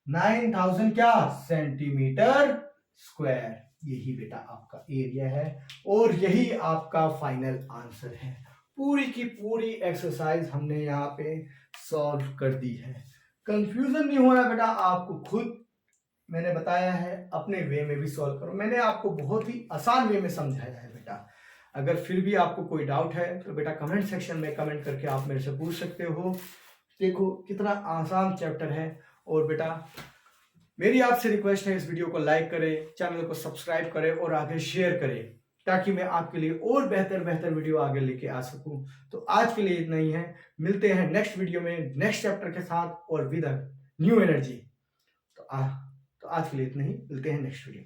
9000 क्या, सेंटीमीटर स्क्वायर। यही बेटा आपका एरिया है और यही आपका फाइनल आंसर है। पूरी की पूरी एक्सरसाइज हमने यहाँ पे सॉल्व कर दी है। कंफ्यूजन नहीं होना बेटा, आपको खुद मैंने बताया है, अपने वे में भी सॉल्व करो। मैंने आपको बहुत ही आसान वे में समझाया है बेटा। अगर फिर भी आपको कोई डाउट है तो बेटा कमेंट सेक्शन में कमेंट करके आप मेरे से पूछ सकते हो। देखो कितना आसान चैप्टर है। और बेटा मेरी आपसे रिक्वेस्ट है, इस वीडियो को लाइक करें, चैनल को सब्सक्राइब करें और आगे शेयर करें, ताकि मैं आपके लिए और बेहतर वीडियो आगे लेके आ सकूं। तो आज के लिए इतना ही है, मिलते हैं नेक्स्ट वीडियो में नेक्स्ट चैप्टर के साथ और विद न्यू एनर्जी। तो आज के लिए इतना ही, मिलते हैं नेक्स्ट वीडियो।